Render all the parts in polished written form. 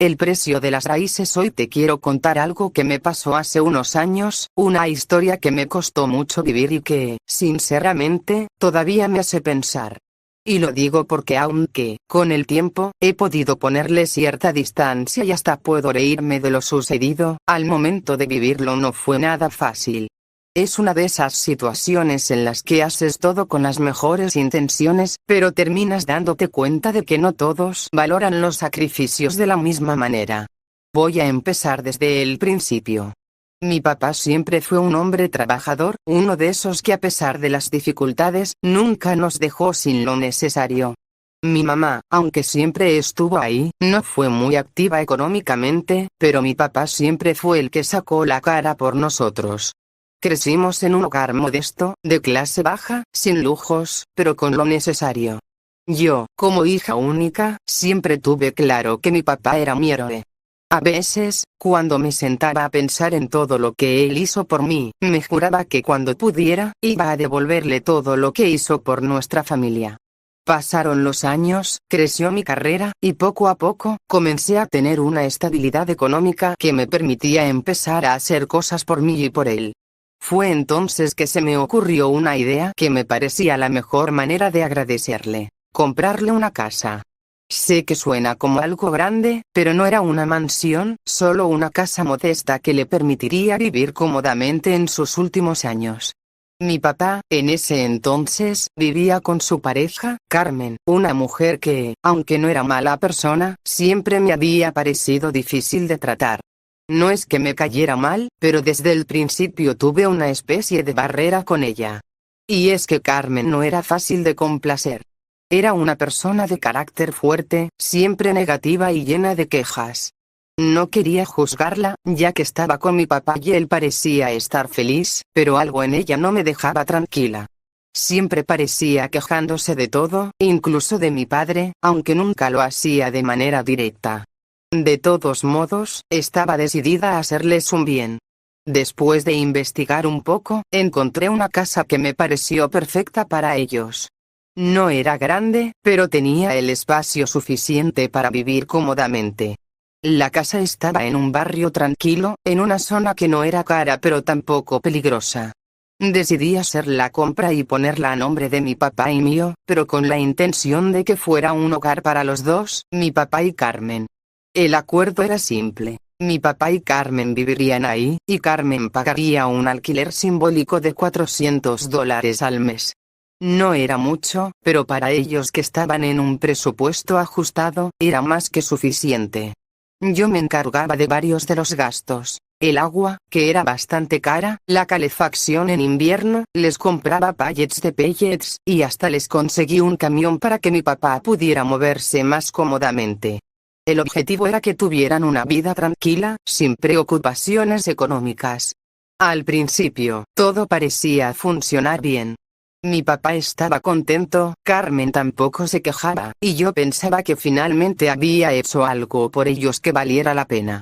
El precio de las raíces. Hoy te quiero contar algo que me pasó hace unos años, una historia que me costó mucho vivir y que, sinceramente, todavía me hace pensar. Y lo digo porque aunque, con el tiempo, he podido ponerle cierta distancia y hasta puedo reírme de lo sucedido, al momento de vivirlo no fue nada fácil. Es una de esas situaciones en las que haces todo con las mejores intenciones, pero terminas dándote cuenta de que no todos valoran los sacrificios de la misma manera. Voy a empezar desde el principio. Mi papá siempre fue un hombre trabajador, uno de esos que a pesar de las dificultades, nunca nos dejó sin lo necesario. Mi mamá, aunque siempre estuvo ahí, no fue muy activa económicamente, pero mi papá siempre fue el que sacó la cara por nosotros. Crecimos en un hogar modesto, de clase baja, sin lujos, pero con lo necesario. Yo, como hija única, siempre tuve claro que mi papá era mi héroe. A veces, cuando me sentaba a pensar en todo lo que él hizo por mí, me juraba que cuando pudiera, iba a devolverle todo lo que hizo por nuestra familia. Pasaron los años, creció mi carrera, y poco a poco, comencé a tener una estabilidad económica que me permitía empezar a hacer cosas por mí y por él. Fue entonces que se me ocurrió una idea que me parecía la mejor manera de agradecerle: comprarle una casa. Sé que suena como algo grande, pero no era una mansión, solo una casa modesta que le permitiría vivir cómodamente en sus últimos años. Mi papá, en ese entonces, vivía con su pareja, Carmen, una mujer que, aunque no era mala persona, siempre me había parecido difícil de tratar. No es que me cayera mal, pero desde el principio tuve una especie de barrera con ella. Y es que Carmen no era fácil de complacer. Era una persona de carácter fuerte, siempre negativa y llena de quejas. No quería juzgarla, ya que estaba con mi papá y él parecía estar feliz, pero algo en ella no me dejaba tranquila. Siempre parecía quejándose de todo, incluso de mi padre, aunque nunca lo hacía de manera directa. De todos modos, estaba decidida a hacerles un bien. Después de investigar un poco, encontré una casa que me pareció perfecta para ellos. No era grande, pero tenía el espacio suficiente para vivir cómodamente. La casa estaba en un barrio tranquilo, en una zona que no era cara pero tampoco peligrosa. Decidí hacer la compra y ponerla a nombre de mi papá y mío, pero con la intención de que fuera un hogar para los dos, mi papá y Carmen. El acuerdo era simple: mi papá y Carmen vivirían ahí, y Carmen pagaría un alquiler simbólico de $400 al mes. No era mucho, pero para ellos que estaban en un presupuesto ajustado, era más que suficiente. Yo me encargaba de varios de los gastos: el agua, que era bastante cara, la calefacción en invierno, les compraba pallets de pellets, y hasta les conseguí un camión para que mi papá pudiera moverse más cómodamente. El objetivo era que tuvieran una vida tranquila, sin preocupaciones económicas. Al principio, todo parecía funcionar bien. Mi papá estaba contento, Carmen tampoco se quejaba, y yo pensaba que finalmente había hecho algo por ellos que valiera la pena.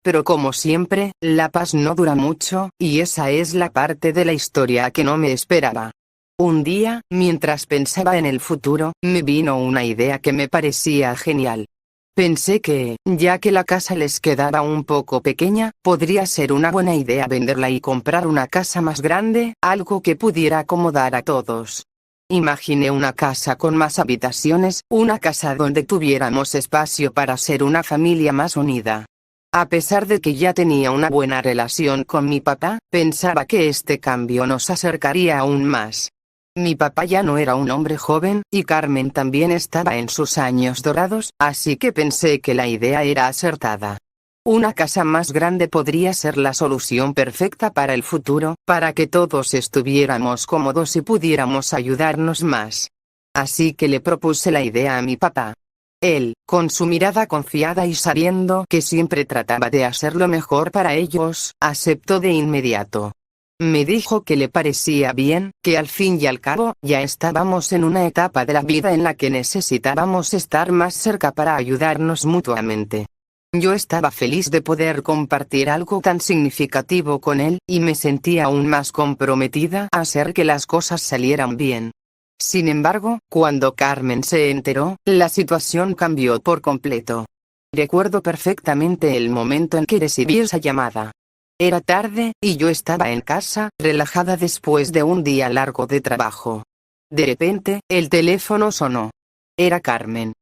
Pero como siempre, la paz no dura mucho, y esa es la parte de la historia que no me esperaba. Un día, mientras pensaba en el futuro, me vino una idea que me parecía genial. Pensé que, ya que la casa les quedaba un poco pequeña, podría ser una buena idea venderla y comprar una casa más grande, algo que pudiera acomodar a todos. Imaginé una casa con más habitaciones, una casa donde tuviéramos espacio para ser una familia más unida. A pesar de que ya tenía una buena relación con mi papá, pensaba que este cambio nos acercaría aún más. Mi papá ya no era un hombre joven, y Carmen también estaba en sus años dorados, así que pensé que la idea era acertada. Una casa más grande podría ser la solución perfecta para el futuro, para que todos estuviéramos cómodos y pudiéramos ayudarnos más. Así que le propuse la idea a mi papá. Él, con su mirada confiada y sabiendo que siempre trataba de hacer lo mejor para ellos, aceptó de inmediato. Me dijo que le parecía bien, que al fin y al cabo, ya estábamos en una etapa de la vida en la que necesitábamos estar más cerca para ayudarnos mutuamente. Yo estaba feliz de poder compartir algo tan significativo con él, y me sentía aún más comprometida a hacer que las cosas salieran bien. Sin embargo, cuando Carmen se enteró, la situación cambió por completo. Recuerdo perfectamente el momento en que recibí esa llamada. Era tarde, y yo estaba en casa, relajada después de un día largo de trabajo. De repente, el teléfono sonó. Era Carmen.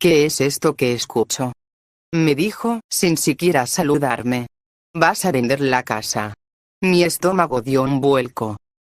¿Qué es esto que escucho?, me dijo, sin siquiera saludarme. ¿Vas a vender la casa? Mi estómago dio un vuelco.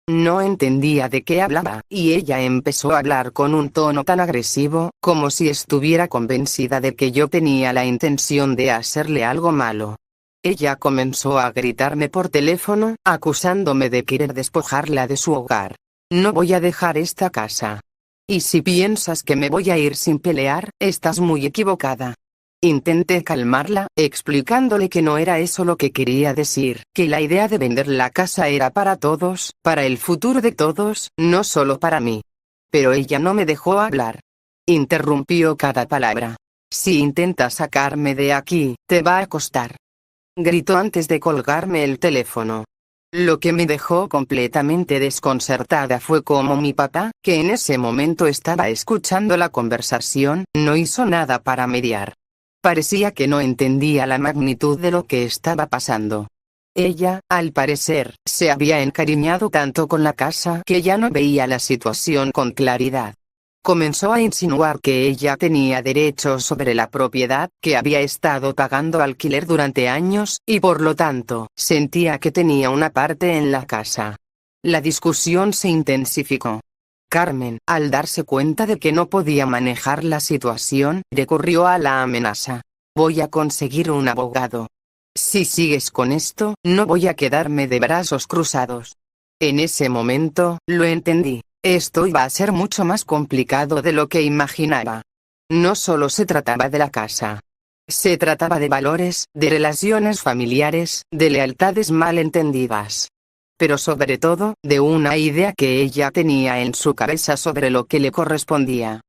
No entendía de qué hablaba, y ella empezó a hablar con un tono tan agresivo, como si estuviera convencida de que yo tenía la intención de hacerle algo malo. Ella comenzó a gritarme por teléfono, acusándome de querer despojarla de su hogar. No voy a dejar esta casa. Y si piensas que me voy a ir sin pelear, estás muy equivocada. Intenté calmarla, explicándole que no era eso lo que quería decir, que la idea de vender la casa era para todos, para el futuro de todos, no solo para mí. Pero ella no me dejó hablar. Interrumpió cada palabra. Si intentas sacarme de aquí, te va a costar. Gritó antes de colgarme el teléfono. Lo que me dejó completamente desconcertada fue cómo mi papá, que en ese momento estaba escuchando la conversación, no hizo nada para mediar. Parecía que no entendía la magnitud de lo que estaba pasando. Ella, al parecer, se había encariñado tanto con la casa que ya no veía la situación con claridad. Comenzó a insinuar que ella tenía derechos sobre la propiedad, que había estado pagando alquiler durante años, y por lo tanto, sentía que tenía una parte en la casa. La discusión se intensificó. Carmen, al darse cuenta de que no podía manejar la situación, recurrió a la amenaza. Voy a conseguir un abogado. Si sigues con esto, no voy a quedarme de brazos cruzados. En ese momento, lo entendí. Esto iba a ser mucho más complicado de lo que imaginaba. No solo se trataba de la casa. Se trataba de valores, de relaciones familiares, de lealtades malentendidas. Pero sobre todo, de una idea que ella tenía en su cabeza sobre lo que le correspondía.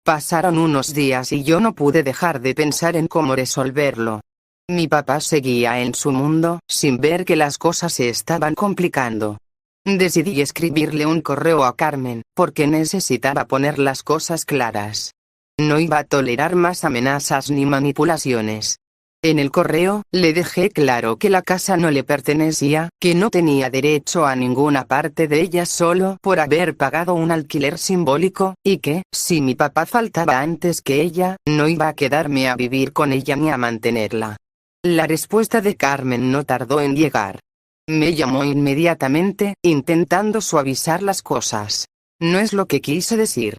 Pasaron unos días y yo no pude dejar de pensar en cómo resolverlo. Mi papá seguía en su mundo, sin ver que las cosas se estaban complicando. Decidí escribirle un correo a Carmen, porque necesitaba poner las cosas claras. No iba a tolerar más amenazas ni manipulaciones. En el correo, le dejé claro que la casa no le pertenecía, que no tenía derecho a ninguna parte de ella solo por haber pagado un alquiler simbólico, y que, si mi papá faltaba antes que ella, no iba a quedarme a vivir con ella ni a mantenerla. La respuesta de Carmen no tardó en llegar. Me llamó inmediatamente, intentando suavizar las cosas. No es lo que quise decir.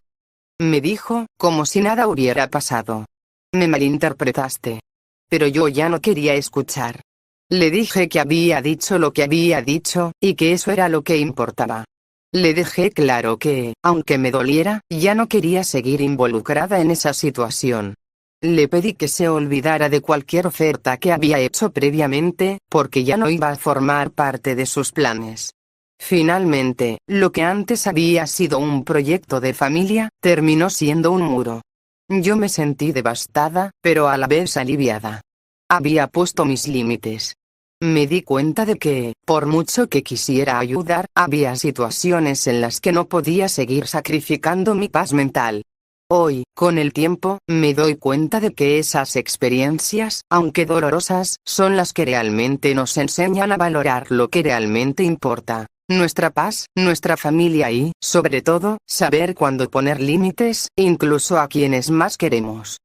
Me dijo, como si nada hubiera pasado. Me malinterpretaste. Pero yo ya no quería escuchar. Le dije que había dicho lo que había dicho, y que eso era lo que importaba. Le dejé claro que, aunque me doliera, ya no quería seguir involucrada en esa situación. Le pedí que se olvidara de cualquier oferta que había hecho previamente, porque ya no iba a formar parte de sus planes. Finalmente, lo que antes había sido un proyecto de familia, terminó siendo un muro. Yo me sentí devastada, pero a la vez aliviada. Había puesto mis límites. Me di cuenta de que, por mucho que quisiera ayudar, había situaciones en las que no podía seguir sacrificando mi paz mental. Hoy, con el tiempo, me doy cuenta de que esas experiencias, aunque dolorosas, son las que realmente nos enseñan a valorar lo que realmente importa. Nuestra paz, nuestra familia y, sobre todo, saber cuándo poner límites, incluso a quienes más queremos.